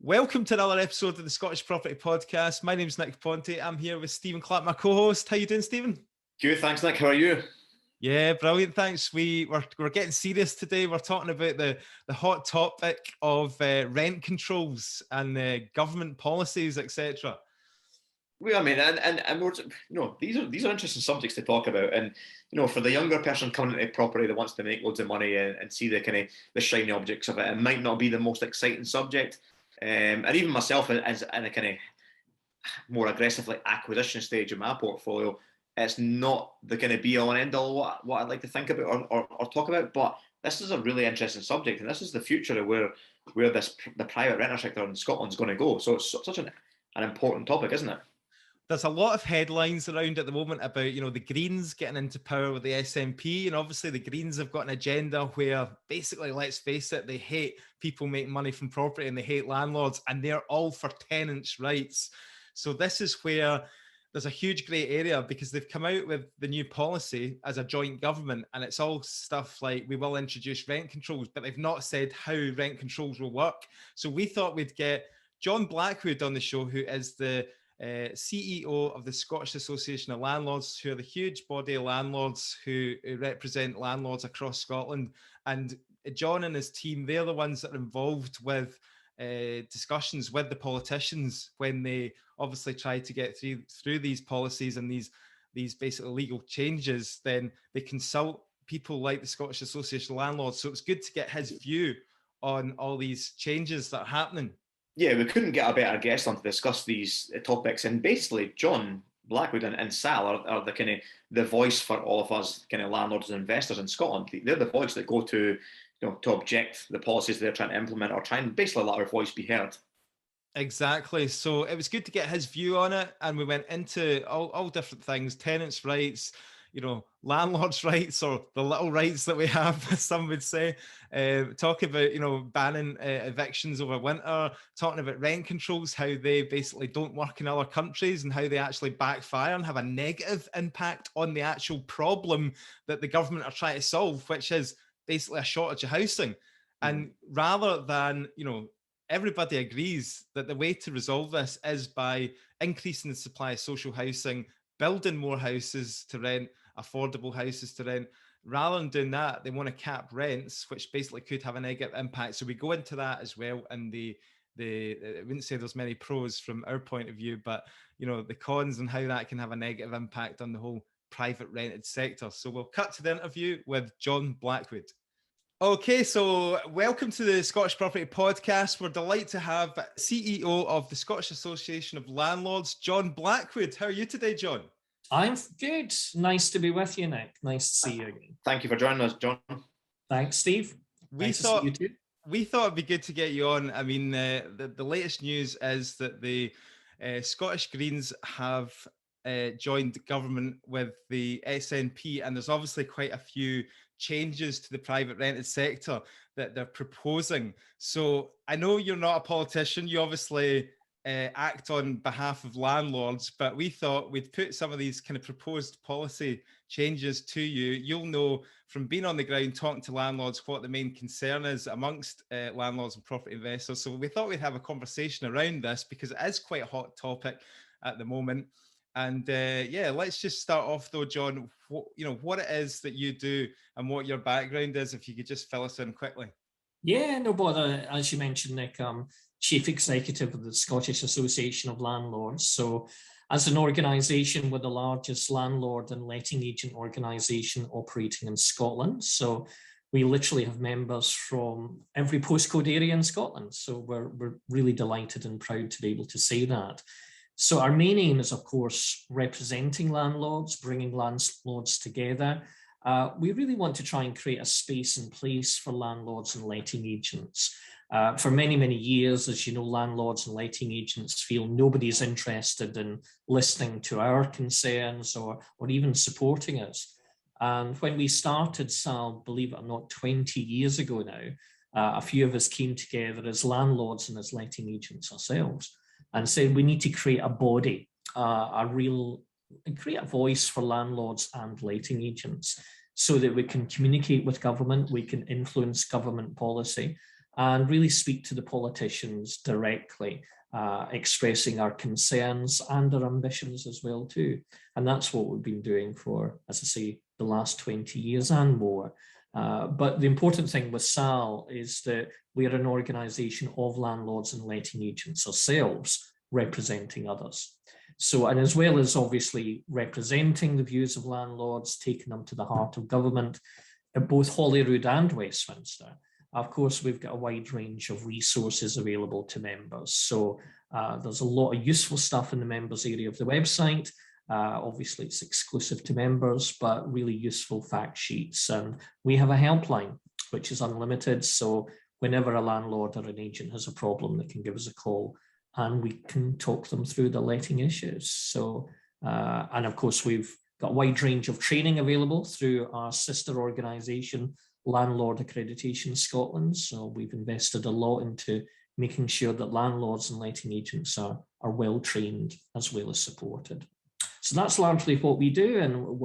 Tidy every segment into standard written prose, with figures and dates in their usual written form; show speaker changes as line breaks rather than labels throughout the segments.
Welcome to another episode of the Scottish Property Podcast. My name's Nick Ponte. I'm here with Stephen Clark, my co-host. How you doing, Stephen?
Good, thanks, Nick. How are you?
Yeah, brilliant. Thanks. We're getting serious today. We're talking about the hot topic of rent controls and government policies, etc.
Well, I mean, and we're, these are interesting subjects to talk about, and for the younger person coming into property that wants to make loads of money and see the kind of the shiny objects of it might not be the most exciting subject. And even myself, as in a kind of more aggressively acquisition stage of my portfolio, it's not the kind of be all and end all what I'd like to think about or talk about. But this is a really interesting subject, and this is the future of where the private renter sector in Scotland is going to go. So it's such an important topic, isn't it?
There's a lot of headlines around at the moment about, the Greens getting into power with the SNP. And obviously the Greens have got an agenda where basically, let's face it, they hate people making money from property and they hate landlords, and they're all for tenants' rights. So this is where there's a huge grey area, because they've come out with the new policy as a joint government, and it's all stuff like, we will introduce rent controls, but they've not said how rent controls will work. So we thought we'd get John Blackwood on the show, who is the CEO of the Scottish Association of Landlords, who are the huge body of landlords who represent landlords across Scotland. And John and his team, they're the ones that are involved with discussions with the politicians when they obviously try to get through these policies and these basically legal changes. Then they consult people like the Scottish Association of Landlords. So it's good to get his view on all these changes that are happening.
Yeah, we couldn't get a better guest on to discuss these topics. And basically, John Blackwood and Sal are the kind of the voice for all of us kind of landlords and investors in Scotland. They're the voice that go to to object the policies they're trying to implement, or try and basically let our voice be heard.
Exactly. So it was good to get his view on it, and we went into all different things: tenants' rights, landlords' rights, or the little rights that we have, some would say. Talk about, banning evictions over winter, talking about rent controls, how they basically don't work in other countries and how they actually backfire and have a negative impact on the actual problem that the government are trying to solve, which is basically a shortage of housing. And rather than, everybody agrees that the way to resolve this is by increasing the supply of social housing, building more houses to rent, affordable houses to rent. Rather than doing that, they want to cap rents, which basically could have a negative impact. So we go into that as well. And I wouldn't say there's many pros from our point of view, but the cons and how that can have a negative impact on the whole private rented sector. So we'll cut to the interview with John Blackwood. Okay, so welcome to the Scottish Property Podcast. We're delighted to have CEO of the Scottish Association of Landlords, John Blackwood. How are you today, John?
I'm good. Nice to be with you, Nick. Nice to see you again.
Thank you for joining us, John.
Thanks, Steve.
We thought it'd be good to get you on. I mean, the latest news is that the Scottish Greens have joined government with the SNP, and there's obviously quite a few changes to the private rented sector that they're proposing. So I know you're not a politician, you obviously act on behalf of landlords, but we thought we'd put some of these kind of proposed policy changes to you. You'll know from being on the ground talking to landlords what the main concern is amongst landlords and property investors. So we thought we'd have a conversation around this because it is quite a hot topic at the moment. And let's just start off though, John, what it is that you do and what your background is, if you could just fill us in quickly.
Yeah, no bother. As you mentioned, Nick, I'm Chief Executive of the Scottish Association of Landlords. So as an organisation, we're the largest landlord and letting agent organisation operating in Scotland. So we literally have members from every postcode area in Scotland. So we're really delighted and proud to be able to say that. So our main aim is, of course, representing landlords, bringing landlords together. We really want to try and create a space and place for landlords and letting agents. For many, many years, as you know, landlords and letting agents feel nobody's interested in listening to our concerns or even supporting us. And when we started, Sal, believe it or not, 20 years ago now, a few of us came together as landlords and as letting agents ourselves, and said we need to create a body, create a voice for landlords and letting agents so that we can communicate with government, we can influence government policy, and really speak to the politicians directly, expressing our concerns and our ambitions as well too. And that's what we've been doing for, as I say, the last 20 years and more. But the important thing with SAL is that we are an organisation of landlords and letting agents ourselves, representing others. So, and as well as obviously representing the views of landlords, taking them to the heart of government, at both Holyrood and Westminster, of course, we've got a wide range of resources available to members. So there's a lot of useful stuff in the members area of the website. Obviously, it's exclusive to members, but really useful fact sheets. And we have a helpline, which is unlimited. So whenever a landlord or an agent has a problem, they can give us a call and we can talk them through the letting issues. So, and of course, we've got a wide range of training available through our sister organisation, Landlord Accreditation Scotland. So we've invested a lot into making sure that landlords and letting agents are well trained as well as supported. So that's largely what we do, and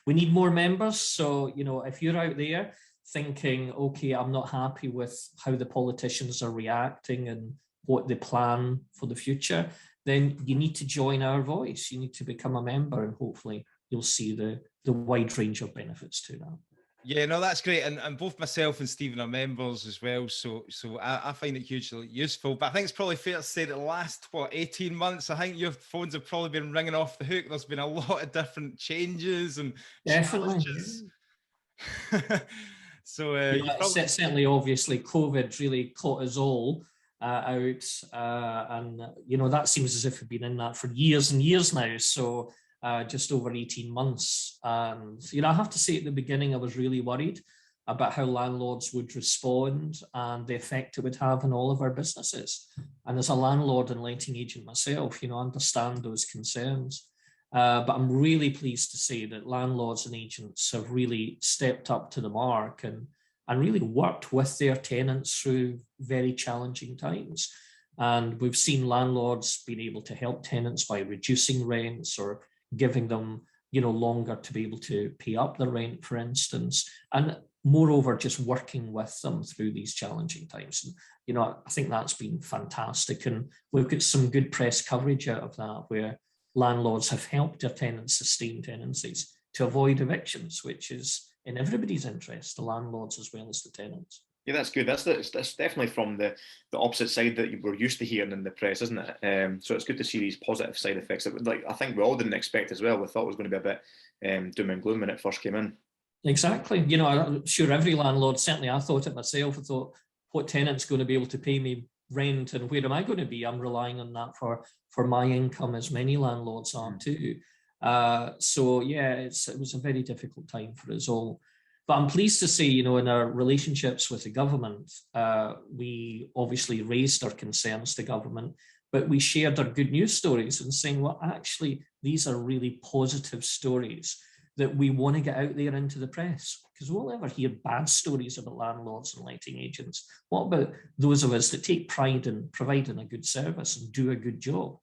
we need more members. So, you know, if you're out there thinking, okay, I'm not happy with how the politicians are reacting and what they plan for the future, then you need to join our voice. You need to become a member, and hopefully you'll see the wide range of benefits to that.
Yeah, no, that's great. And both myself and Stephen are members as well. So I find it hugely useful. But I think it's probably fair to say that the last, 18 months, I think your phones have probably been ringing off the hook. There's been a lot of different changes and challenges. So
certainly, obviously, COVID really caught us all out. And, you know, that seems as if we've been in that for years and years now. So just over 18 months. And, you know, I have to say at the beginning, I was really worried about how landlords would respond and the effect it would have on all of our businesses. And as a landlord and letting agent myself, you know, I understand those concerns. But I'm really pleased to say that landlords and agents have really stepped up to the mark and really worked with their tenants through very challenging times. And we've seen landlords being able to help tenants by reducing rents or giving them, you know, longer to be able to pay up the rent, for instance, and moreover, just working with them through these challenging times. And, you know, I think that's been fantastic. And we've got some good press coverage out of that, where landlords have helped their tenants sustain tenancies to avoid evictions, which is in everybody's interest, the landlords as well as the tenants.
Yeah, that's good. That's definitely from the opposite side that we're used to hearing in the press, isn't it? So it's good to see these positive side effects. Like, I think we all didn't expect as well. We thought it was going to be a bit doom and gloom when it first came in.
Exactly. You know, I'm sure every landlord, certainly I thought it myself. I thought, what tenant's going to be able to pay me rent and where am I going to be? I'm relying on that for my income, as many landlords are too. So yeah, it was a very difficult time for us all. But I'm pleased to say, you know, in our relationships with the government, we obviously raised our concerns to government, but we shared our good news stories and saying, well, actually, these are really positive stories that we want to get out there into the press, because we'll never hear bad stories about landlords and letting agents. What about those of us that take pride in providing a good service and do a good job?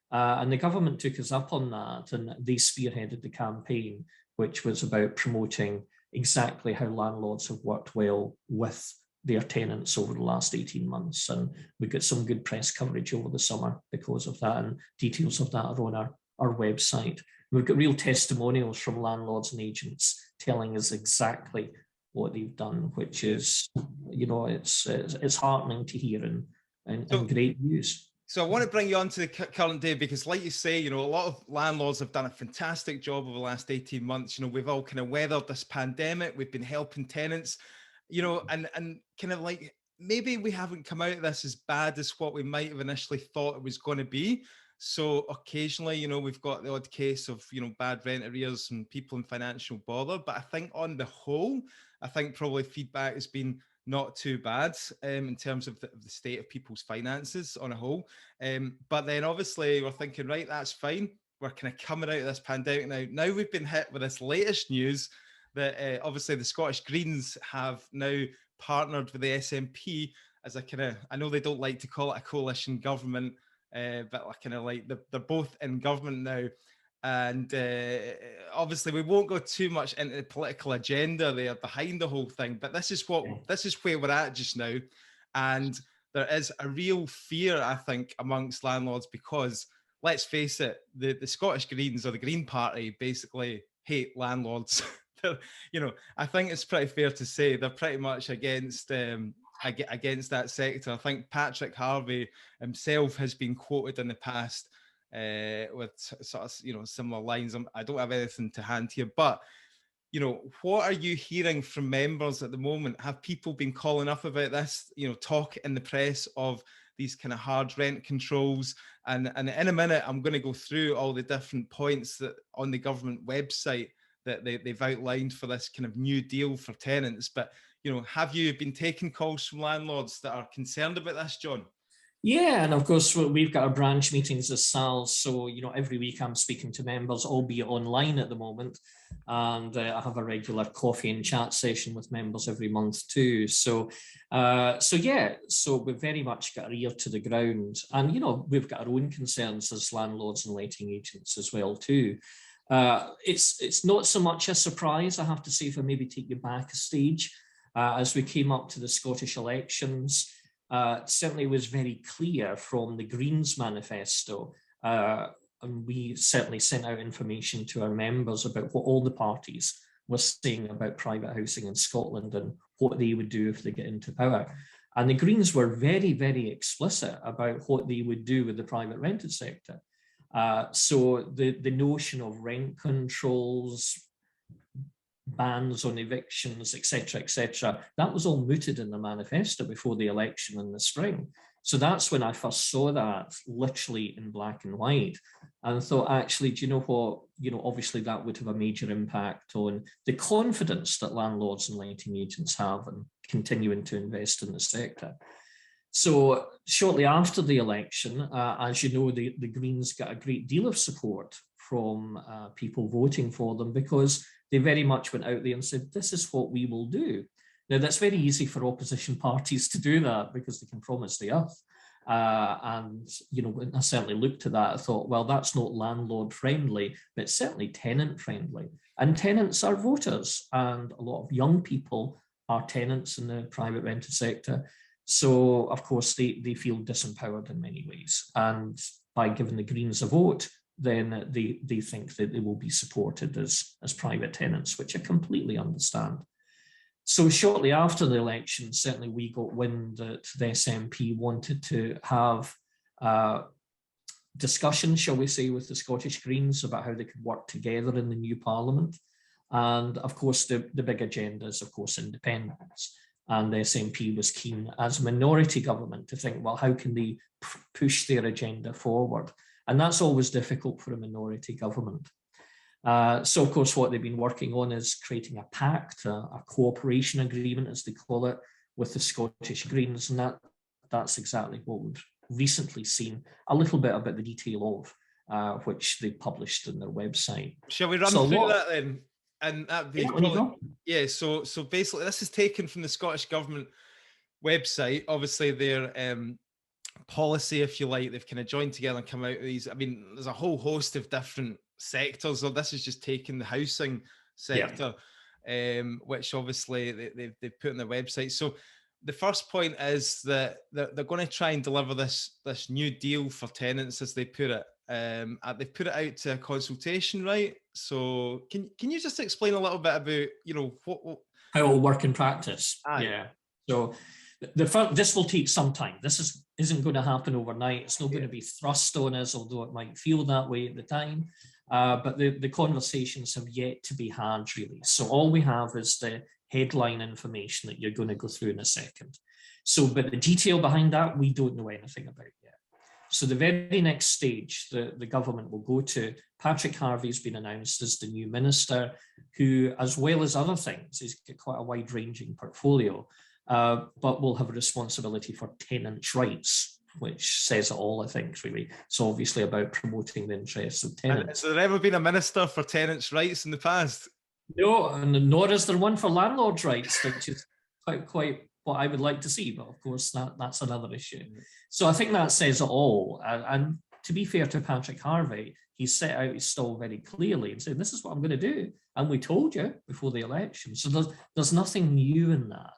And the government took us up on that, and they spearheaded the campaign, which was about promoting exactly how landlords have worked well with their tenants over the last 18 months. And we got some good press coverage over the summer because of that, and details of that are on our website. We've got real testimonials from landlords and agents telling us exactly what they've done, which is, you know, it's heartening to hear and great news.
So I want to bring you on to the current day, because like you say, you know, a lot of landlords have done a fantastic job over the last 18 months. You know, we've all kind of weathered this pandemic. We've been helping tenants, you know, and kind of like, maybe we haven't come out of this as bad as what we might have initially thought it was going to be. So occasionally, you know, we've got the odd case of, you know, bad rent arrears and people in financial bother. But I think on the whole, I think probably feedback has been not too bad in terms of the state of people's finances on a whole. But then obviously we're thinking, right, that's fine. We're kind of coming out of this pandemic now. Now we've been hit with this latest news that obviously the Scottish Greens have now partnered with the SNP as a kind of, I know they don't like to call it a coalition government, but kind of like they're both in government now. And obviously we won't go too much into the political agenda there behind the whole thing, but this is where we're at just now. And there is a real fear, I think, amongst landlords because, let's face it, the Scottish Greens or the Green Party basically hate landlords. I think it's pretty fair to say they're pretty much against that sector. I think Patrick Harvey himself has been quoted in the past with sort of similar lines. I don't have anything to hand here, but what are you hearing from members at the moment? Have people been calling up about this? Talk in the press of these kind of hard rent controls, and in a minute I'm going to go through all the different points that on the government website that they've outlined for this kind of new deal for tenants. But have you been taking calls from landlords that are concerned about this, John?
Yeah, and of course we've got our branch meetings as SALs, so every week I'm speaking to members, albeit online at the moment, and I have a regular coffee and chat session with members every month too. So we've very much got our ear to the ground, and we've got our own concerns as landlords and letting agents as well too. It's not so much a surprise, I have to say, if I maybe take you back a stage, as we came up to the Scottish elections. Certainly was very clear from the Greens manifesto, and we certainly sent out information to our members about what all the parties were saying about private housing in Scotland and what they would do if they get into power. And the Greens were very, very explicit about what they would do with the private rented sector. So the notion of rent controls, bans on evictions, etc., that was all mooted in the manifesto before the election in the spring. So that's when I first saw that literally in black and white, and thought, actually, do you know what? Obviously that would have a major impact on the confidence that landlords and letting agents have in continuing to invest in the sector. So shortly after the election, as you know, the Greens got a great deal of support from people voting for them, because they very much went out there and said, this is what we will do. Now, that's very easy for opposition parties to do that because they can promise the earth. And when I certainly looked at that, I thought, well, that's not landlord friendly, but it's certainly tenant friendly. And tenants are voters, and a lot of young people are tenants in the private rented sector. So, of course, they feel disempowered in many ways. And by giving the Greens a vote, then they think that they will be supported as private tenants, which I completely understand. So shortly after the election, certainly we got wind that the SNP wanted to have discussion, shall we say, with the Scottish Greens about how they could work together in the new Parliament. And of course, the big agenda is, of course, independence. And the SNP was keen, as a minority government, to think, well, how can they push their agenda forward? And that's always difficult for a minority government. So, of course, what they've been working on is creating a pact, a cooperation agreement, as they call it, with the Scottish Greens. And that's exactly what we've recently seen a little bit about the detail of, which they published on their website.
Shall we run through that then? And that'd be so basically, this is taken from the Scottish Government website. Obviously, their policy, if you like, they've kind of joined together and come out with these. I mean, there's a whole host of different sectors. So this is just taking the housing sector, which obviously they've put on their website. So the first point is that they're going to try and deliver this new deal for tenants, as they put it. They've put it out to a consultation, right? So can you just explain a little bit about what
how it will work in practice?
Aye.
Yeah. So this will take some time. This isn't going to happen overnight. It's not going to be thrust on us, although it might feel that way at the time. But the conversations have yet to be had, really. So all we have is the headline information that you're going to go through in a second. So, but the detail behind that, we don't know anything about yet. So the very next stage the government will go to, Patrick Harvey's been announced as the new minister, who, as well as other things, has got quite a wide-ranging portfolio, but will have a responsibility for tenants' rights, which says it all, I think, really. It's obviously about promoting the interests of tenants.
And has there ever been a minister for tenants' rights in the past?
No, and nor is there one for landlords' rights, which is quite what I would like to see, but of course that's another issue. So I think that says it all. And to be fair to Patrick Harvey, he set out his stall very clearly and said, this is what I'm going to do. And we told you before the election. So there's nothing new in that.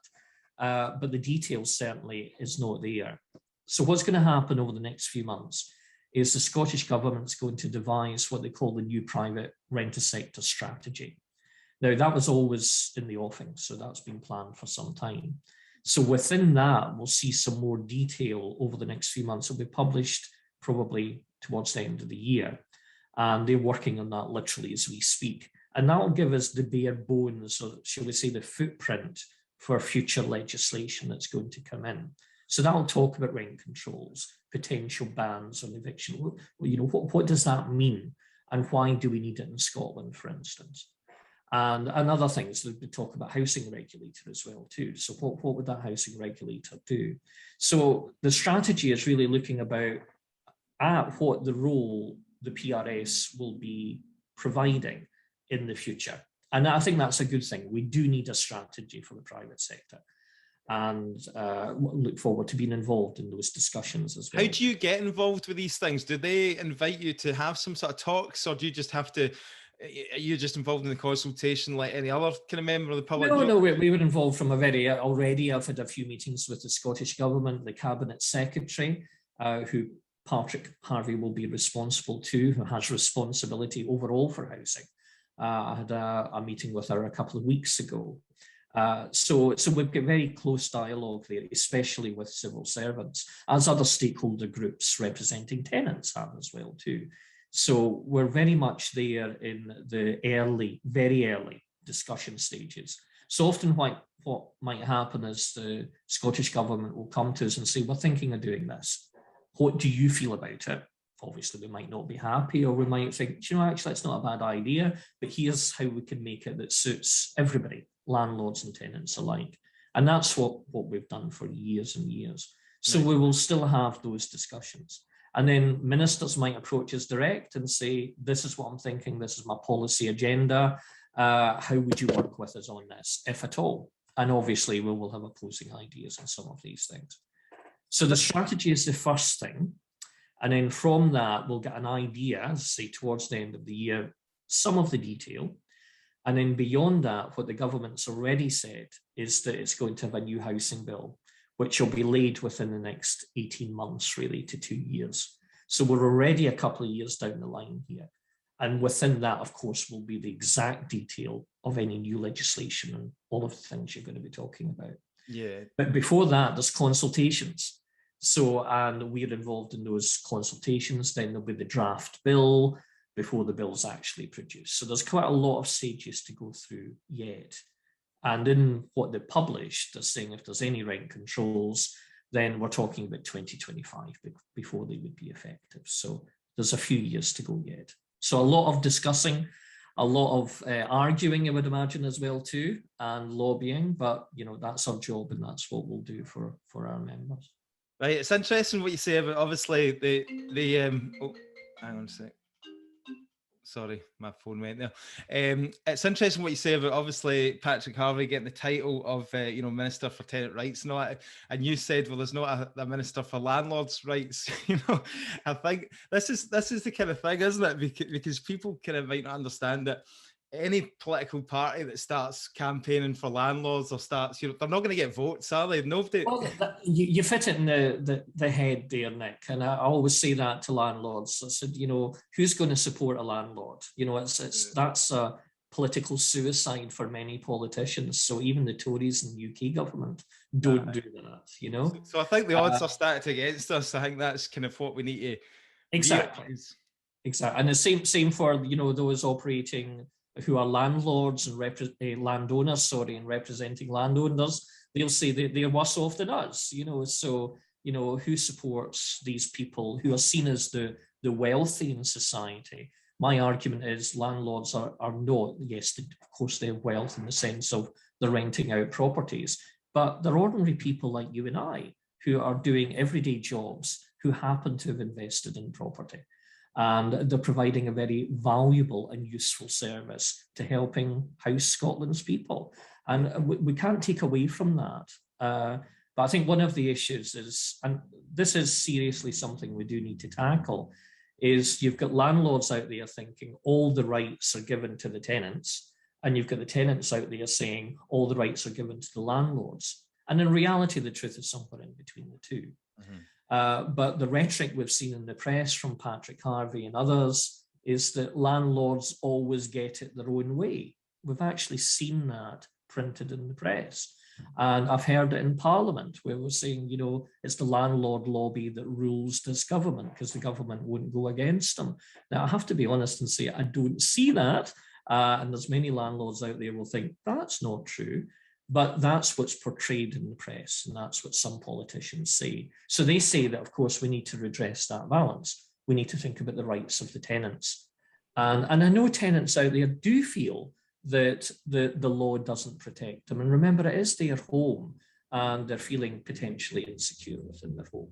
but the details certainly is not there. So what's going to happen over the next few months is the Scottish Government's going to devise what they call the new private renter sector strategy. Now, that was always in the offing, so that's been planned for some time. So within that, we'll see some more detail over the next few months. It'll be published probably towards the end of the year. And they're working on that literally as we speak. And that will give us the bare bones, or shall we say the footprint for future legislation that's going to come in. So that'll talk about rent controls, potential bans on eviction. You know, what does that mean? And why do we need it in Scotland, for instance? And other things, we talk about housing regulator as well too. So what would that housing regulator do? So the strategy is really looking at what the role the PRS will be providing in the future. And I think that's a good thing. We do need a strategy for the private sector, and look forward to being involved in those discussions as well.
How do you get involved with these things? Do they invite you to have some sort of talks, or do you just have to, are you just involved in the consultation like any other kind of member of the public?
No, we were involved from already. I've had a few meetings with the Scottish Government, the Cabinet Secretary, who Patrick Harvey will be responsible to, who has responsibility overall for housing. I had a meeting with her a couple of weeks ago. So we've got very close dialogue there, especially with civil servants, as other stakeholder groups representing tenants have as well too. So we're very much there in the very early discussion stages. So often what might happen is the Scottish Government will come to us and say, we're thinking of doing this. What do you feel about it? Obviously, we might not be happy, or we might think, you know, actually, it's not a bad idea, but here's how we can make it that suits everybody, landlords and tenants alike. And that's what we've done for years and years. So we will still have those discussions. And then ministers might approach us direct and say, this is what I'm thinking, this is my policy agenda. How would you work with us on this, if at all? And obviously, we will have opposing ideas on some of these things. So the strategy is the first thing. And then from that, we'll get an idea, say towards the end of the year, some of the detail. And then beyond that, what the government's already said is that it's going to have a new housing bill, which will be laid within the next 18 months, really, to 2 years. So we're already a couple of years down the line here. And within that, of course, will be the exact detail of any new legislation and all of the things you're going to be talking about.
Yeah.
But before that, there's consultations. So, and we're involved in those consultations. Then there'll be the draft bill before the bill's actually produced. So there's quite a lot of stages to go through yet. And in what they published, they're saying if there's any rent controls, then we're talking about 2025 before they would be effective. So there's a few years to go yet. So a lot of discussing, a lot of arguing, I would imagine, as well too, and lobbying. But you know, that's our job, and that's what we'll do for our members.
Right, it's interesting what you say about obviously the oh, hang on a sec. Sorry, my phone went there. It's interesting what you say about obviously Patrick Harvey getting the title of you know, Minister for Tenant Rights and all that. And you said, well, there's not a Minister for Landlords' Rights. You know, I think this is the kind of thing, isn't it? Because people kind of might not understand that any political party that starts campaigning for landlords or starts, you know, they're not going to get votes, are they? Nobody. Well,
you fit it in the head there, Nick. And I always say that to landlords. I said, you know, who's going to support a landlord? You know, that's a political suicide for many politicians. So even the Tories in the UK government don't do that, you know.
So I think the odds are stacked against us. I think that's kind of what we need to
exactly
realize.
Exactly. And the same for, you know, those operating who are landlords and landowners, and representing landowners. They'll say they're worse off than us, you know. So, you know, who supports these people who are seen as the wealthy in society? My argument is landlords are not, yes, of course they have wealth in the sense of they're renting out properties, but they're ordinary people like you and I who are doing everyday jobs who happen to have invested in property. And they're providing a very valuable and useful service to helping house Scotland's people. And we can't take away from that. But I think one of the issues is, and this is seriously something we do need to tackle, is you've got landlords out there thinking all the rights are given to the tenants, and you've got the tenants out there saying all the rights are given to the landlords. And in reality, the truth is somewhere in between the two. But the rhetoric we've seen in the press from Patrick Harvey and others is that landlords always get it their own way. We've actually seen that printed in the press. And I've heard it in Parliament where we're saying, it's the landlord lobby that rules this government because the government won't go against them. Now, I have to be honest and say I don't see that. And there's many landlords out there will think that's not true. But that's what's portrayed in the press, and that's what some politicians say. So they say that, of course, we need to redress that balance. We need to think about the rights of the tenants. And I know tenants out there do feel that the law doesn't protect them. And remember, it is their home, and they're feeling potentially insecure within their home.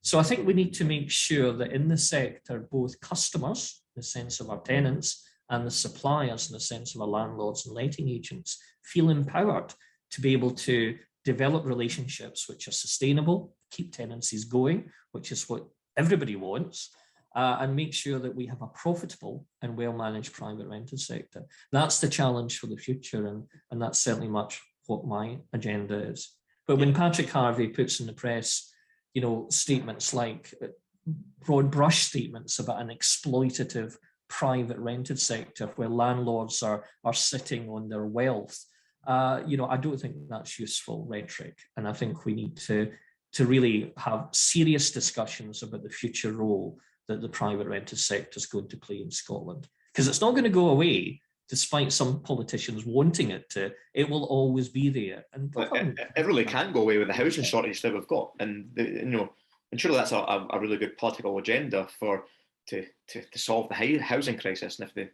So I think we need to make sure that in the sector, both customers, in the sense of our tenants, and the suppliers, in the sense of our landlords and letting agents, feel empowered to be able to develop relationships which are sustainable, keep tenancies going, which is what everybody wants, and make sure that we have a profitable and well-managed private rented sector. That's the challenge for the future, and that's certainly much what my agenda is. But when Patrick Harvey puts in the press, statements like broad brush statements about an exploitative private rented sector where landlords are sitting on their wealth, I don't think that's useful rhetoric. And I think we need to really have serious discussions about the future role that the private rented sector is going to play in Scotland. Because it's not going to go away, despite some politicians wanting it to. It will always be there. And
it really can't go away with the housing shortage that we've got. And, and surely that's a really good political agenda to solve the housing crisis. And if they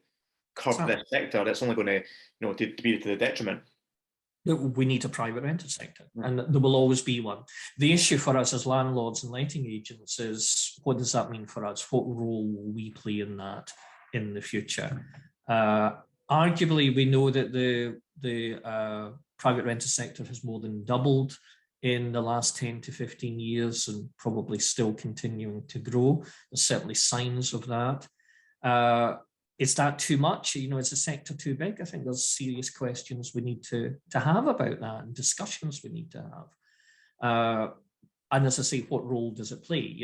curb this sector, that's only going to be to the detriment.
We need a private rented sector, and there will always be one. The issue for us as landlords and letting agents is, what does that mean for us? What role will we play in that in the future? Arguably, we know that the private rented sector has more than doubled in the last 10 to 15 years and probably still continuing to grow. There's certainly signs of that. Is that too much? Is the sector too big? I think there's serious questions we need to have about that, and discussions we need to have. And as I say, what role does it play?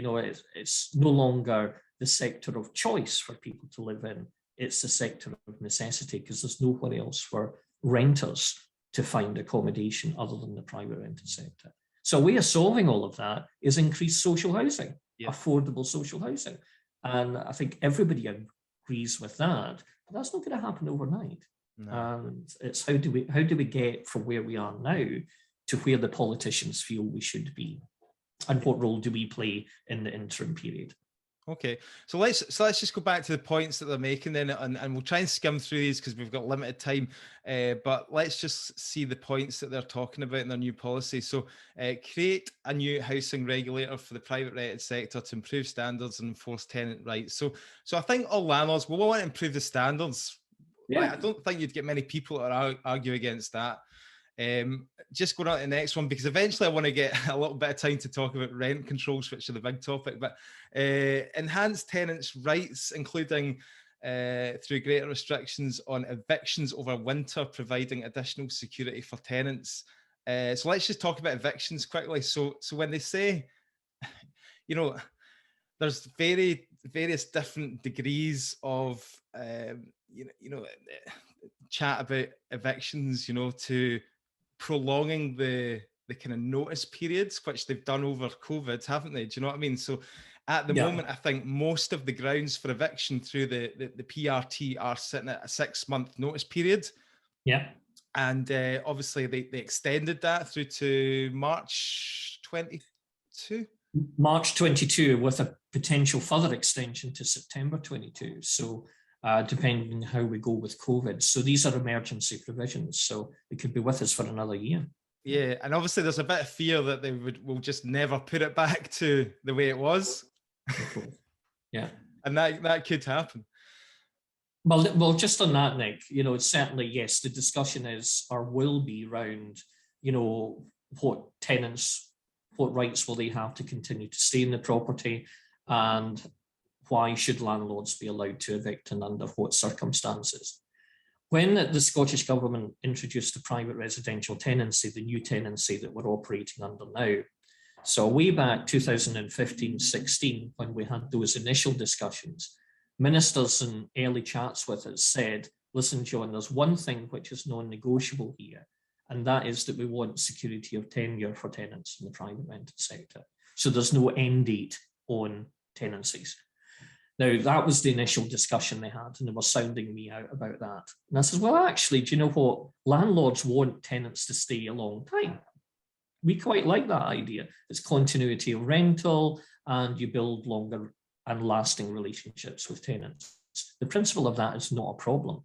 It's no longer the sector of choice for people to live in. It's the sector of necessity, because there's nowhere else for renters to find accommodation other than the private rented sector. So a way of solving all of that is increased social housing, affordable social housing. And I think everybody agrees with that, but that's not going to happen overnight. No. And it's how do we get from where we are now to where the politicians feel we should be, and what role do we play in the interim period?
Okay, so let's just go back to the points that they're making then, and we'll try and skim through these because we've got limited time. But let's just see the points that they're talking about in their new policy. So, create a new housing regulator for the private rented sector to improve standards and enforce tenant rights. So I think all landlords will want to improve the standards. Yeah, I don't think you'd get many people that argue against that. Just going on to the next one, because eventually I want to get a little bit of time to talk about rent controls, which are the big topic, but enhance tenants' rights, including through greater restrictions on evictions over winter, providing additional security for tenants. So let's just talk about evictions quickly. So when they say, there's various different degrees of, chat about evictions, to prolonging the kind of notice periods, which they've done over COVID, haven't they? Do you know what I mean? So at the moment, I think most of the grounds for eviction through the PRT are sitting at a 6-month notice period.
Yeah.
And obviously they extended that through to March 22.
March 22 with a potential further extension to September 22. So depending on how we go with COVID. So these are emergency provisions. So it could be with us for another year.
Yeah, and obviously there's a bit of fear that they will just never put it back to the way it was.
Yeah.
And that could happen.
Well, just on that, Nick, it's certainly, yes, the discussion is, or will be around, what rights will they have to continue to stay in the property, and why should landlords be allowed to evict and under what circumstances? when the Scottish Government introduced the private residential tenancy, the new tenancy that we're operating under now, so way back 2015-16, when we had those initial discussions, ministers in early chats with us said, listen, John, there's one thing which is non-negotiable here, and that is that we want security of tenure for tenants in the private rented sector. So there's no end date on tenancies. Now, that was the initial discussion they had, and they were sounding me out about that. And I said, well, actually, do you know what? Landlords want tenants to stay a long time. We quite like that idea. It's continuity of rental, and you build longer and lasting relationships with tenants. The principle of that is not a problem.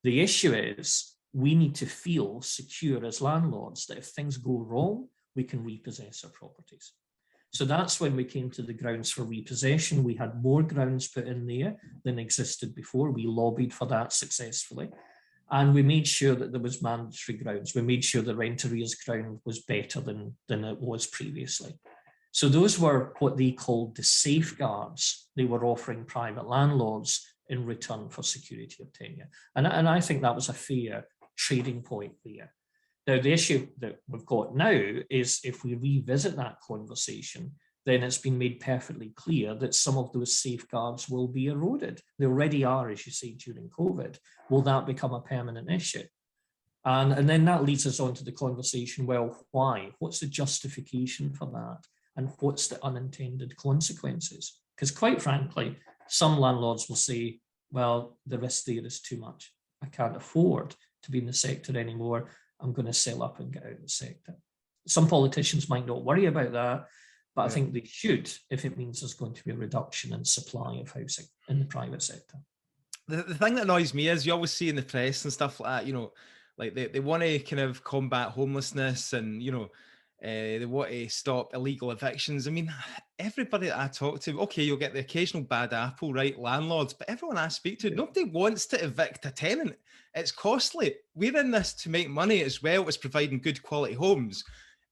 The issue is we need to feel secure as landlords that if things go wrong, we can repossess our properties. So that's when we came to the grounds for repossession. We had more grounds put in there than existed before. We lobbied for that successfully. And we made sure that there was mandatory grounds. We made sure the rent arrears ground was better than it was previously. So those were what they called the safeguards they were offering private landlords in return for security of tenure. And I think that was a fair trading point there. Now, the issue that we've got now is if we revisit that conversation, then it's been made perfectly clear that some of those safeguards will be eroded. They already are, as you say, during COVID. Will that become a permanent issue? And then that leads us on to the conversation, well, why? What's the justification for that? And what's the unintended consequences? Because quite frankly, some landlords will say, well, the risk there is too much. I can't afford to be in the sector anymore. I'm going to sell up and get out of the sector. Some politicians might not worry about that, but I think they should if it means there's going to be a reduction in supply of housing in the private sector.
The thing that annoys me is you always see in the press and stuff like that, you know, like they want to kind of combat homelessness and, you know, they want to stop illegal evictions. I mean, everybody that I talk to, okay, you'll get the occasional bad apple, right, landlords, but everyone I speak to, nobody wants to evict a tenant. It's costly. We're in this to make money as well as providing good quality homes.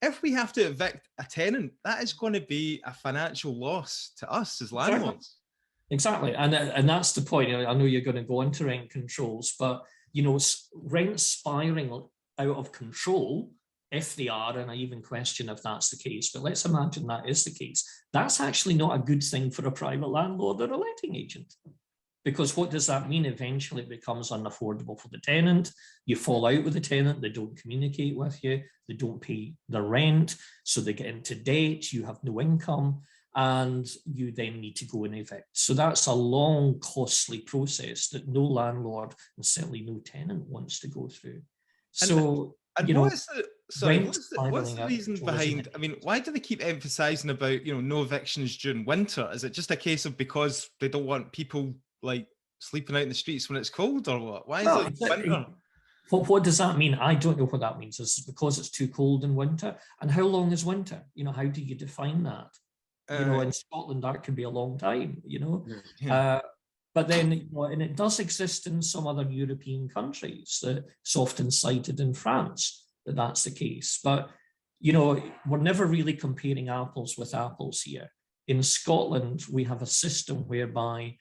If we have to evict a tenant, that is going to be a financial loss to us as landlords.
Exactly. And that's the point. I know you're going to go into rent controls, but, you know, rent spiraling out of control, if they are, and I even question if that's the case, but let's imagine that is the case, that's actually not a good thing for a private landlord or a letting agent. Because what does that mean? Eventually it becomes unaffordable for the tenant. You fall out with the tenant, they don't communicate with you, they don't pay their rent, so they get into debt, you have no income, and you then need to go and evict. So that's a long, costly process that no landlord and certainly no tenant wants to go through. So,
and
you know,
what's the reason behind, I mean, why do they keep emphasizing about, you know, no evictions during winter? Is it just a case of because they don't want people like sleeping out in the streets when it's cold, or what? Why is it winter?
What does that mean? I don't know what that means. Is it because it's too cold in winter? And how long is winter? You know, how do you define that? You know, in Scotland, that could be a long time, you know. Yeah. But then, you know, and it does exist in some other European countries. It's often cited in France that that's the case. But, you know, we're never really comparing apples with apples here. In Scotland, we have a system whereby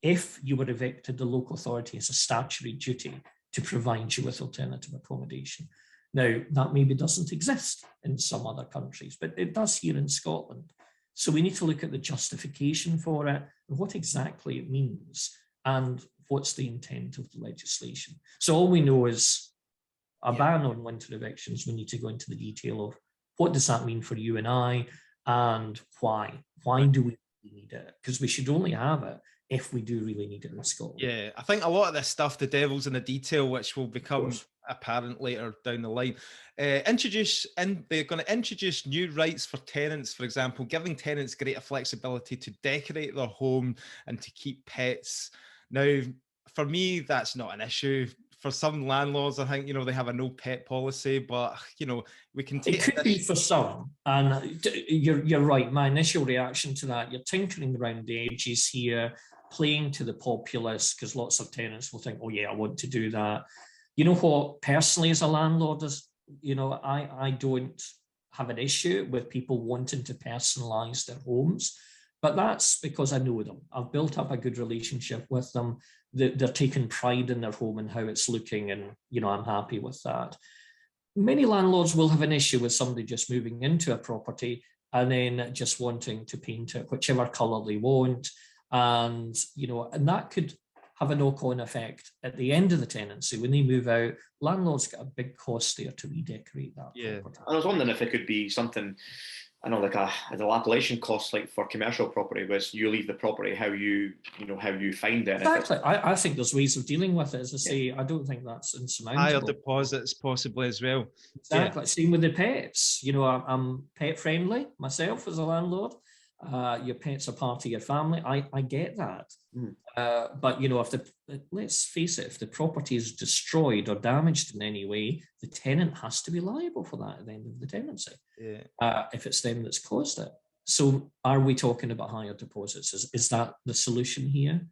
if you were evicted, the local authority has a statutory duty to provide you with alternative accommodation. Now, that maybe doesn't exist in some other countries, but it does here in Scotland. So we need to look at the justification for it, and what exactly it means, and what's the intent of the legislation. So all we know is a ban on winter evictions. We need to go into the detail of what does that mean for you and I, and why? Why do we need it? Because we should only have it if we do really need it in Scotland.
Yeah, I think a lot of this stuff, the devil's in the detail, which will become apparent later down the line. They're going to introduce new rights for tenants, for example, giving tenants greater flexibility to decorate their home and to keep pets. Now, for me, that's not an issue. For some landlords, I think, you know, they have a no pet policy, but, you know, we can take
it. Could be for some, and you're right. My initial reaction to that, you're tinkering around the edges here, playing to the populace, because lots of tenants will think, oh yeah, I want to do that. You know what, personally as a landlord, you know, I don't have an issue with people wanting to personalize their homes. But that's because I know them. I've built up a good relationship with them. They're taking pride in their home and how it's looking, and I'm happy with that. Many landlords will have an issue with somebody just moving into a property and then just wanting to paint it whichever color they want, and that could have a knock-on effect at the end of the tenancy when they move out. Landlords get a big cost there to redecorate that property.
I was wondering if it could be something, I know, like a dilapidation cost, like for commercial property, where you leave the property how you find it.
Exactly. I think there's ways of dealing with it. As I say, I don't think that's insurmountable.
Higher deposits possibly as well.
Exactly. Yeah. Same with the pets. I'm pet friendly myself as a landlord. Your pet's a part of your family. I get that. But let's face it, if the property is destroyed or damaged in any way, the tenant has to be liable for that at the end of the tenancy. If it's them that's caused it. So are we talking about higher deposits? Is that the solution here?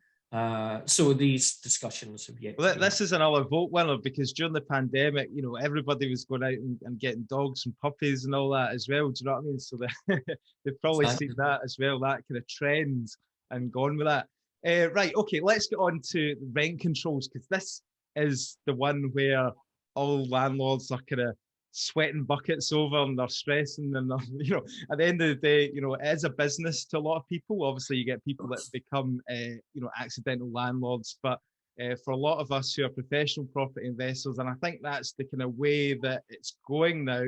So these discussions have yet.
Well, this is another vote winner, because during the pandemic, everybody was going out and getting dogs and puppies and all that as well. Do you know what I mean? So they've probably seen that as well, that kind of trend, and gone with that. Right, okay, let's get on to rent controls, because this is the one where all landlords are kind of sweating buckets over, and they're stressing, and they're, at the end of the day, it is a business to a lot of people. Obviously, you get people that become, accidental landlords, but for a lot of us who are professional property investors, and I think that's the kind of way that it's going now,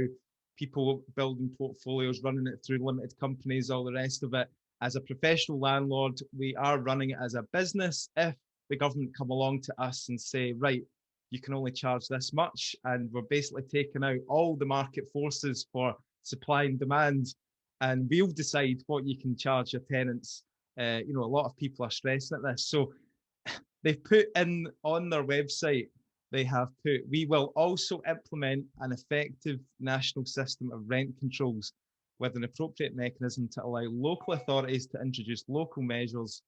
people building portfolios, running it through limited companies, all the rest of it. As a professional landlord, we are running it as a business. If the government come along to us and say, right, you can only charge this much, and we're basically taking out all the market forces for supply and demand, and we'll decide what you can charge your tenants. A lot of people are stressing at this. So they've put in on their website, they have put, we will also implement an effective national system of rent controls with an appropriate mechanism to allow local authorities to introduce local measures.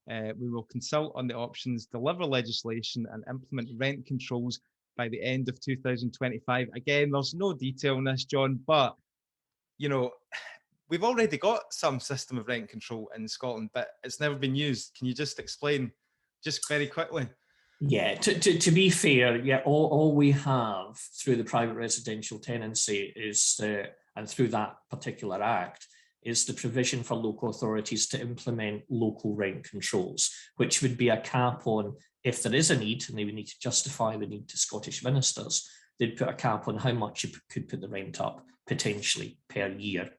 We will consult on the options, deliver legislation, and implement rent controls by the end of 2025. Again, there's no detail on this, John, but we've already got some system of rent control in Scotland, but it's never been used. Can you just explain, just very quickly?
Yeah, to be fair, all we have through the private residential tenancy is, and through that particular act, is the provision for local authorities to implement local rent controls, which would be a cap on, if there is a need, and they would need to justify the need to Scottish ministers, they'd put a cap on how much you could put the rent up potentially per year,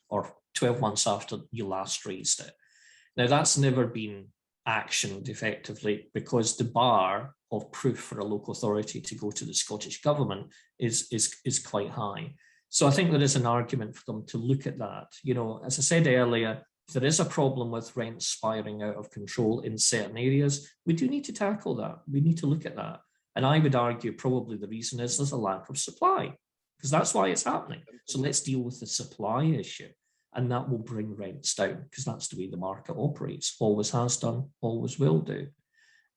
or 12 months after you last raised it. Now, that's never been actioned effectively, because the bar of proof for a local authority to go to the Scottish government is quite high. So I think there is an argument for them to look at that. As I said earlier, if there is a problem with rent spiraling out of control in certain areas, we do need to tackle that. We need to look at that. And I would argue probably the reason is there's a lack of supply, because that's why it's happening. So let's deal with the supply issue, and that will bring rents down, because that's the way the market operates, always has done, always will do.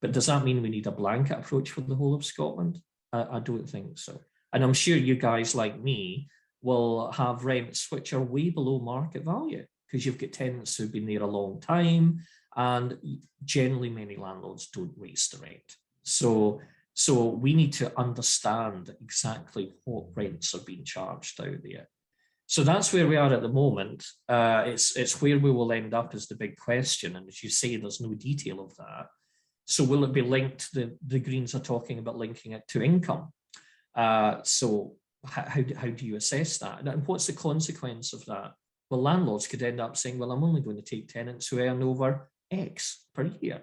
But does that mean we need a blanket approach for the whole of Scotland? I don't think so. And I'm sure you guys like me will have rents which are way below market value, because you've got tenants who've been there a long time, and generally many landlords don't raise the rent. So we need to understand exactly what rents are being charged out there. So that's where we are at the moment. It's where we will end up is the big question. And as you say, there's no detail of that. So will it be linked? The Greens are talking about linking it to income. So how do you assess that? And what's the consequence of that? Well, landlords could end up saying, well, I'm only going to take tenants who earn over X per year.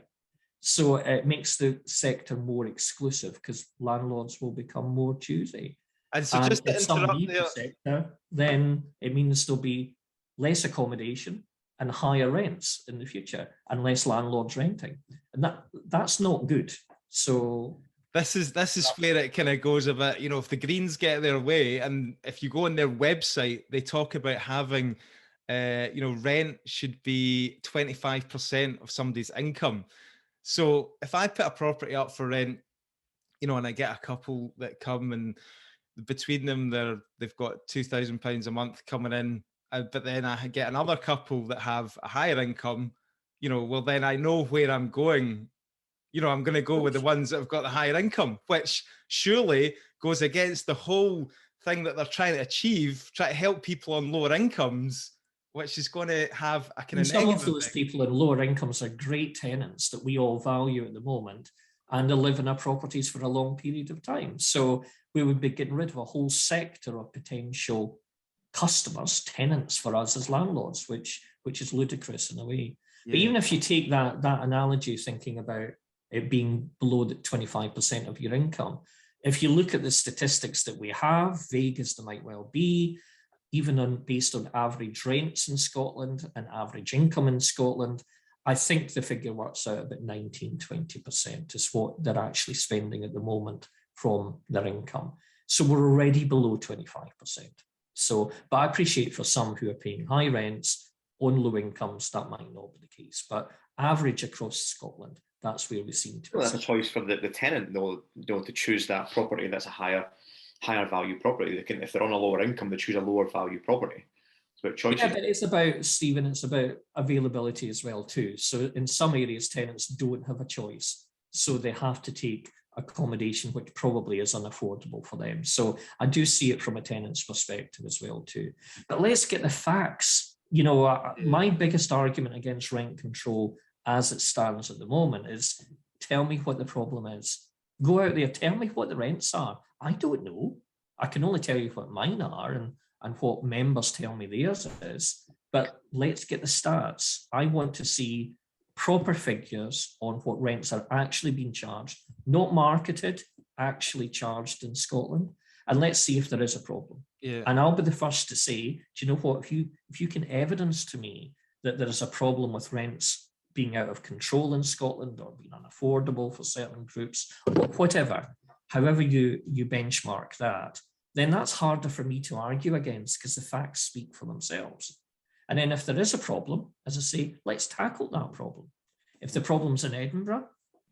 So it makes the sector more exclusive, because landlords will become more choosy.
And so just to interrupt there,
sector, then it means there'll be less accommodation and higher rents in the future, and less landlords renting. And that's not good. So
This is where it kind of goes a bit, if the Greens get their way, and if you go on their website, they talk about having, rent should be 25% of somebody's income. So if I put a property up for rent, and I get a couple that come, and between them, they've got £2,000 a month coming in, but then I get another couple that have a higher income, well, then I know where I'm going. I'm going to go with the ones that have got the higher income, which surely goes against the whole thing that they're trying to achieve, try to help people on lower incomes, which is going to have a kind of
some
negative
of those people in lower incomes are great tenants that we all value at the moment, and they live in our properties for a long period of time. So we would be getting rid of a whole sector of potential customers, tenants for us as landlords, which is ludicrous in a way. Yeah. But even if you take that analogy, thinking about it being below the 25% of your income, if you look at the statistics that we have, vague as they might well be, even based on average rents in Scotland and average income in Scotland, I think the figure works out about 19-20% is what they're actually spending at the moment from their income. So we're already below 25%. So, but I appreciate for some who are paying high rents on low incomes, that might not be the case. But average across Scotland, that's where we seem to be.
Well, that's a choice for the tenant, though, to choose that property that's a higher value property. They can, if they're on a lower income, they choose a lower value property. It's about choices.
Yeah, but it's about, Stephen, it's about availability as well too. So in some areas, tenants don't have a choice, so they have to take accommodation which probably is unaffordable for them. So I do see it from a tenant's perspective as well too. But let's get the facts. My biggest argument against rent control as it stands at the moment is, tell me what the problem is. Go out there, tell me what the rents are. I don't know. I can only tell you what mine are and what members tell me theirs is. But let's get the stats. I want to see proper figures on what rents are actually being charged, not marketed, actually charged in Scotland. And let's see if there is a problem. Yeah. And I'll be the first to say, do you know what, if you can evidence to me that there is a problem with rents being out of control in Scotland or being unaffordable for certain groups, or whatever, however you benchmark that, then that's harder for me to argue against because the facts speak for themselves. And then if there is a problem, as I say, let's tackle that problem. If the problem's in Edinburgh,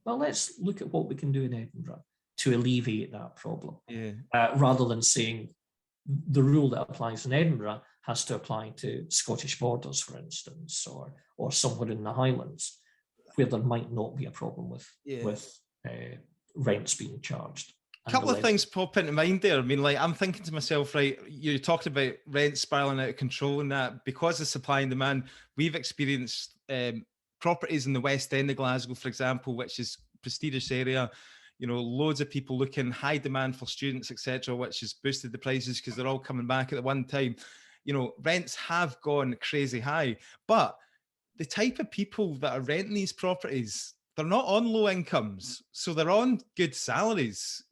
well, let's look at what we can do in Edinburgh to alleviate that problem. Yeah. Rather than saying the rule that applies in Edinburgh has to apply to Scottish Borders, for instance, or somewhere in the Highlands, where there might not be a problem with rents being charged.
A couple of things pop into mind there. I mean, I'm thinking to myself, right, you talked about rent spiraling out of control and that because of supply and demand, we've experienced properties in the West End of Glasgow, for example, which is a prestigious area, loads of people looking, high demand for students, etc., which has boosted the prices because they're all coming back at the one time. Rents have gone crazy high, but the type of people that are renting these properties, they're not on low incomes. So they're on good salaries,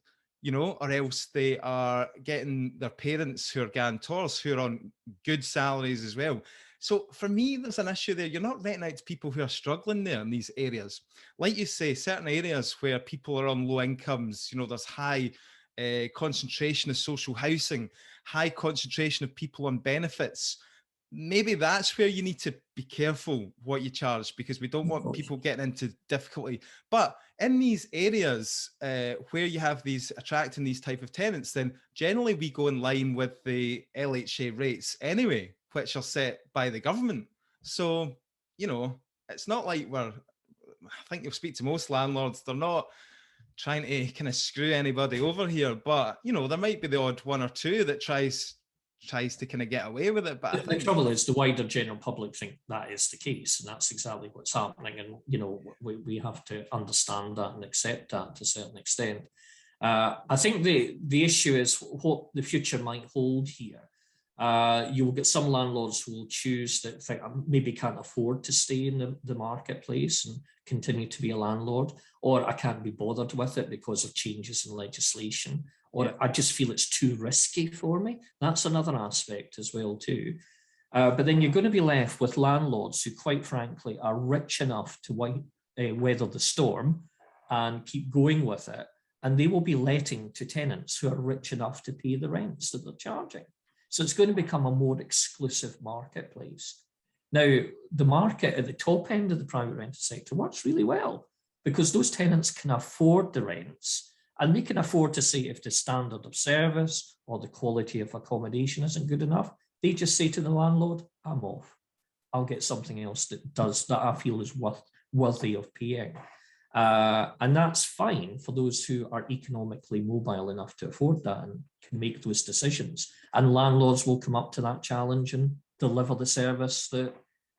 or else they are getting their parents who are guarantors who are on good salaries as well. So for me, there's an issue there. You're not renting out to people who are struggling there in these areas. Like you say, certain areas where people are on low incomes, there's high concentration of social housing, high concentration of people on benefits. Maybe that's where you need to be careful what you charge because we don't want people getting into difficulty. But in these areas where you have these attracting these type of tenants, then generally we go in line with the LHA rates anyway, which are set by the government. So, it's not like I think you'll speak to most landlords, they're not trying to kind of screw anybody over here, but, there might be the odd one or two that tries to kind of get away with it. But
the trouble is the wider general public think that is the case, and that's exactly what's happening. And we have to understand that and accept that to a certain extent. I think the issue is what the future might hold here. You will get some landlords who will choose that think maybe can't afford to stay in the marketplace and continue to be a landlord, or I can't be bothered with it because of changes in legislation, or I just feel it's too risky for me. That's another aspect as well too. But then you're going to be left with landlords who, quite frankly, are rich enough to weather the storm and keep going with it, and they will be letting to tenants who are rich enough to pay the rents that they're charging. So it's going to become a more exclusive marketplace. Now, the market at the top end of the private rented sector works really well because those tenants can afford the rents, and they can afford to say if the standard of service or the quality of accommodation isn't good enough, they just say to the landlord, I'm off. I'll get something else that I feel is worthy of paying. And that's fine for those who are economically mobile enough to afford that and can make those decisions. And landlords will come up to that challenge and deliver the service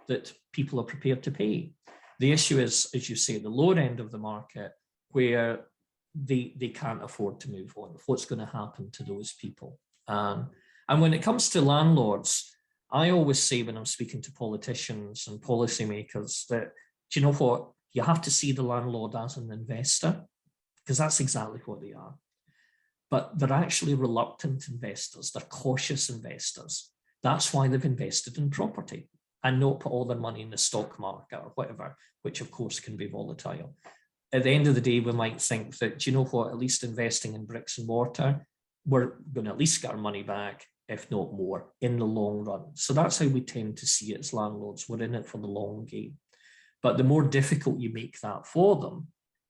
that people are prepared to pay. The issue is, as you say, the lower end of the market, where they can't afford to move on. What's going to happen to those people? And when it comes to landlords, I always say when I'm speaking to politicians and policymakers that, do you know what? You have to see the landlord as an investor, because that's exactly what they are. But they're actually reluctant investors. They're cautious investors. That's why they've invested in property and not put all their money in the stock market or whatever, which of course can be volatile. At the end of the day, we might think that, do you know what, at least investing in bricks and mortar, we're going to at least get our money back, if not more, in the long run. So that's how we tend to see it as landlords. We're in it for the long game. But the more difficult you make that for them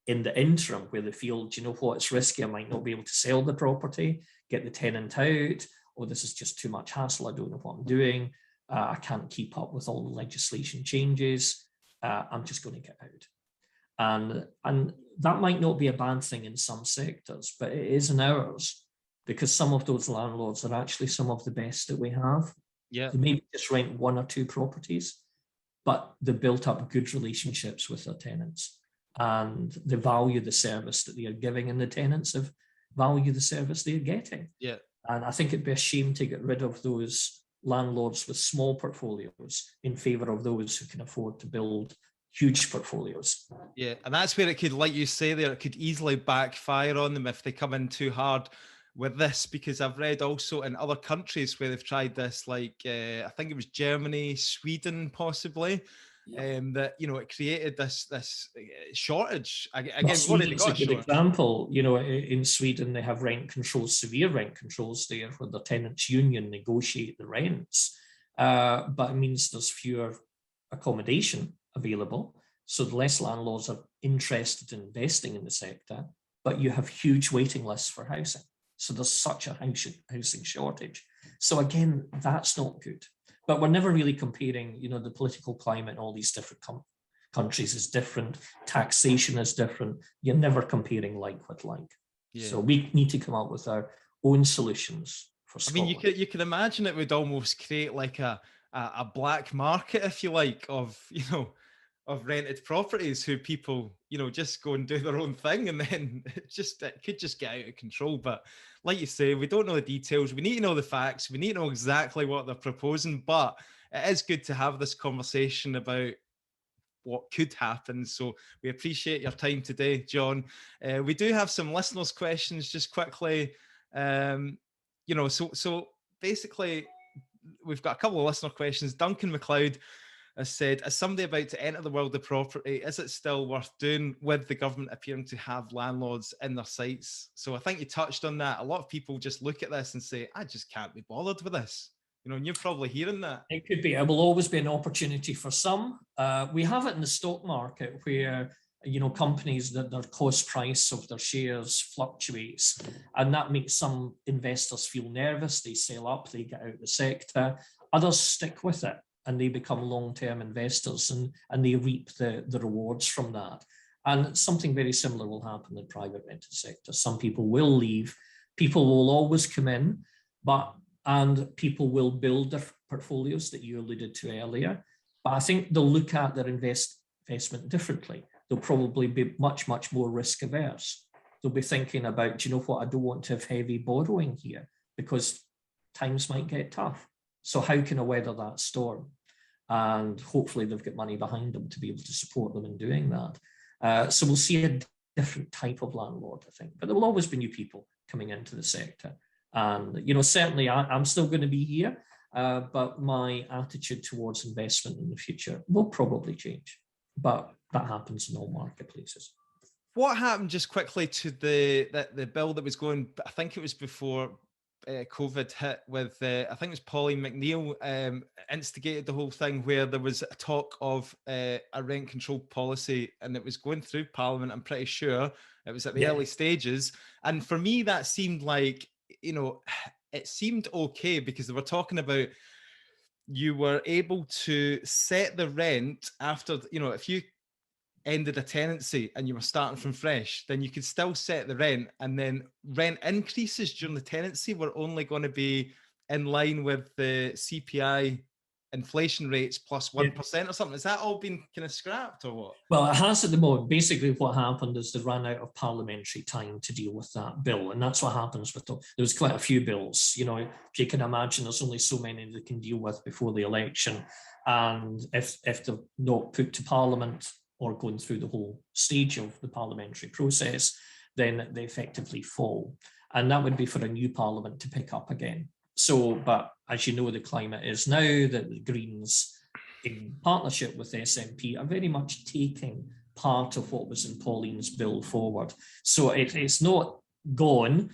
in the interim, where they feel, do you know what, it's risky, I might not be able to sell the property, get the tenant out, or this is just too much hassle, I don't know what I'm doing, I can't keep up with all the legislation changes, I'm just going to get out. And that might not be a bad thing in some sectors, but it is in ours, because some of those landlords are actually some of the best that we have.
Yeah.
They maybe just rent 1 or 2 properties, but they built up good relationships with their tenants, and they value the service that they are giving, and the tenants have value the service they're getting.
Yeah.
And I think it'd be a shame to get rid of those landlords with small portfolios in favor of those who can afford to build huge portfolios.
Yeah, and that's where it could, like you say there, it could easily backfire on them if they come in too hard with this, because I've read also in other countries where they've tried this, like I think it was Germany, Sweden, possibly, that, you know, it created this shortage. Again,
Sweden's a good example. You know, in Sweden they have rent controls, severe rent controls there, where the tenants' union negotiate the rents, but it means there's fewer accommodation available, so the less landlords are interested in investing in the sector, but you have huge waiting lists for housing. So there's such a housing shortage. So again, that's not good. But we're never really comparing, you know, the political climate in all these different countries is different. Taxation is different. You're never comparing like with like. Yeah. So we need to come up with our own solutions for Scotland.
I mean, you can imagine it would almost create like a black market, if you like, of, you know, of rented properties who people, you know, just go and do their own thing, and then it could just get out of control. But like you say, we don't know the details. We need to know the facts. We need to know exactly what they're proposing. But it is good to have this conversation about what could happen. So we appreciate your time today, John. We do have some listeners' questions just quickly. You know, so basically, we've got a couple of listener questions. Duncan McLeod has said, as somebody about to enter the world of property, is it still worth doing with the government appearing to have landlords in their sights? So I think you touched on that. A lot of people just look at this and say, I just can't be bothered with this. You know, and you're probably hearing that.
It could be. It will always be an opportunity for some. We have it in the stock market where, you know, companies, that their cost price of their shares fluctuates, and that makes some investors feel nervous. They sell up, they get out of the sector. Others stick with it, and they become long-term investors, and they reap the rewards from that. And something very similar will happen in the private rented sector. Some people will leave, people will always come in, and people will build their portfolios that you alluded to earlier. But I think they'll look at their investment differently. They'll probably be much, much more risk averse. They'll be thinking about, do you know what, I don't want to have heavy borrowing here because times might get tough. So how can I weather that storm? And hopefully they've got money behind them to be able to support them in doing that. So we'll see a different type of landlord, I think. But there will always be new people coming into the sector. And, you know, certainly I'm still going to be here, but my attitude towards investment in the future will probably change. But that happens in all marketplaces.
What happened, just quickly, to the bill that was going, I think it was before COVID hit, with I think it was Pauline McNeill instigated the whole thing, where there was a talk of a rent control policy, and it was going through Parliament. I'm pretty sure it was at the early stages, and for me that seemed like, you know, it seemed okay, because they were talking about you were able to set the rent after, if you ended a tenancy and you were starting from fresh, then you could still set the rent, and then rent increases during the tenancy were only going to be in line with the CPI inflation rates plus 1% or something. Has that all been kind of scrapped or what?
Well, it has at the moment. Basically, what happened is they ran out of parliamentary time to deal with that bill. And that's what happens with them. There was quite a few bills. If you can imagine, there's only so many they can deal with before the election. And if they're not put to Parliament or going through the whole stage of the parliamentary process, then they effectively fall. And that would be for a new Parliament to pick up again. So, but as you know, the climate is now that the Greens, in partnership with SNP, are very much taking part of what was in Pauline's bill forward. So it's not gone.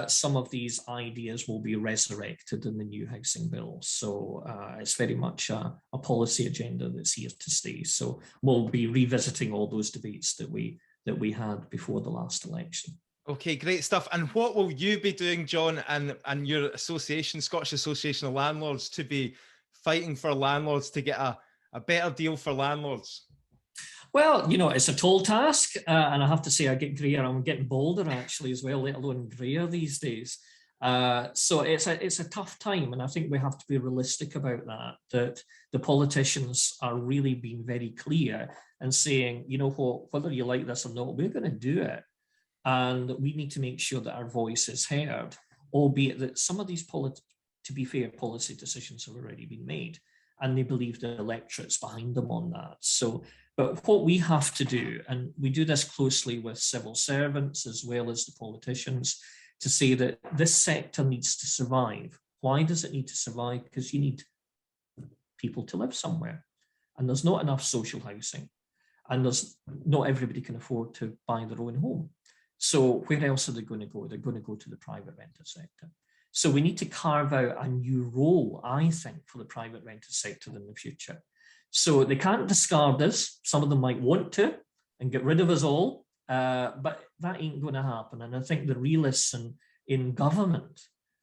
Some of these ideas will be resurrected in the new housing bill. So it's very much a policy agenda that's here to stay. So we'll be revisiting all those debates that we had before the last election.
Okay, great stuff. And what will you be doing, John, and your association, Scottish Association of Landlords, to be fighting for landlords to get a better deal for landlords?
Well, it's a tall task, and I have to say I get grayer. I'm getting bolder actually as well, let alone grayer these days. So it's a tough time, and I think we have to be realistic about that the politicians are really being very clear and saying, what, whether you like this or not, we're going to do it. And we need to make sure that our voice is heard, albeit that some of these, to be fair, policy decisions have already been made, and they believe the electorate's behind them on that. So, but what we have to do, and we do this closely with civil servants as well as the politicians, to say that this sector needs to survive. Why does it need to survive? Because you need people to live somewhere, and there's not enough social housing, and not everybody can afford to buy their own home. So where else are they going to go? They're going to go to the private rented sector. So we need to carve out a new role, I think, for the private rented sector in the future. So they can't discard us. Some of them might want to and get rid of us all, but that ain't going to happen. And I think the realists in government,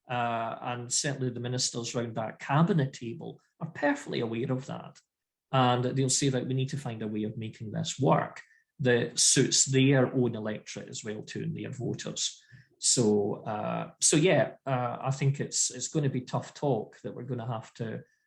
and certainly the ministers around that cabinet table, are perfectly aware of that. And they'll say that we need to find a way of making this work that suits their own electorate as well too, and their voters. So I think it's going to be tough talk that we're going to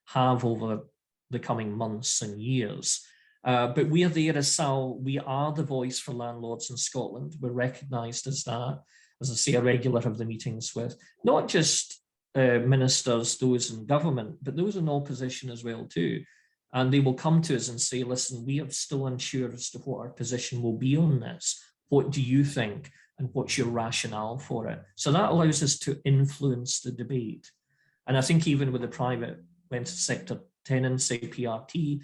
have over the coming months and years. But we are there as Sal. We are the voice for landlords in Scotland. We're recognised as that. As I say, a regular of the meetings with not just ministers, those in government, but those in opposition as well too. And they will come to us and say, listen, we are still unsure as to what our position will be on this. What do you think? And what's your rationale for it? So that allows us to influence the debate. And I think even with the private rented sector tenancy, PRT,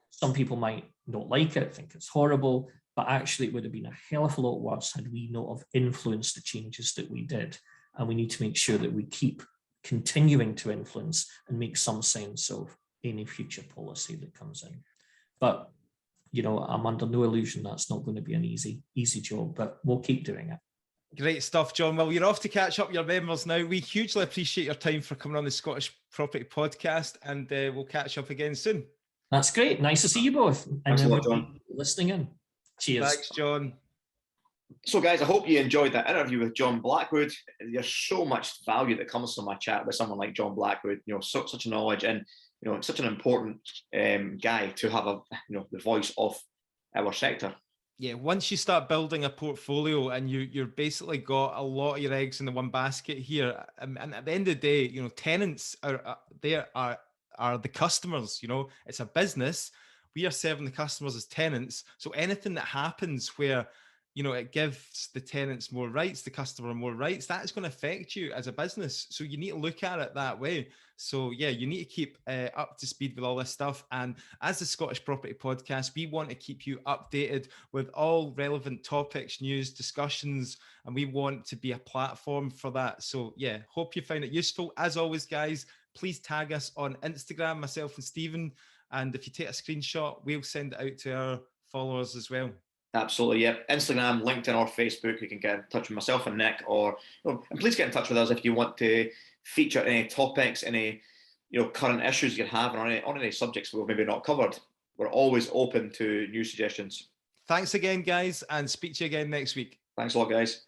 some people might not like it, think it's horrible, but actually it would have been a hell of a lot worse had we not have influenced the changes that we did. And we need to make sure that we keep continuing to influence and make some sense of any future policy that comes in. But I'm under no illusion that's not going to be an easy job, but we'll keep doing it.
Great stuff, John. Well, you're off to catch up your members now. We hugely appreciate your time for coming on the Scottish Property Podcast, and we'll catch up again soon.
That's great. Nice to see you both.
Thanks a lot, John.
Listening in. Cheers.
Thanks, John.
So, guys, I hope you enjoyed that interview with John Blackwood. There's so much value that comes from my chat with someone like John Blackwood. Such a knowledge and such an important guy to have the voice of our sector.
Yeah, once you start building a portfolio and you're basically got a lot of your eggs in the one basket here, and at the end of the day, tenants are the customers. It's a business. We are serving the customers as tenants. So anything that happens where it gives the tenants more rights, the customer more rights, that is going to affect you as a business. So you need to look at it that way. So yeah, you need to keep up to speed with all this stuff. And as the Scottish Property Podcast, we want to keep you updated with all relevant topics, news, discussions, and we want to be a platform for that. So yeah, hope you found it useful. As always, guys, please tag us on Instagram, myself and Stephen. And if you take a screenshot, we'll send it out to our followers as well.
Absolutely, yeah. Instagram, LinkedIn, or Facebook. You can get in touch with myself and Nick, and please get in touch with us if you want to feature any topics, any current issues you have on any subjects we've maybe not covered. We're always open to new suggestions.
Thanks again, guys, and speak to you again next week.
Thanks a lot, guys.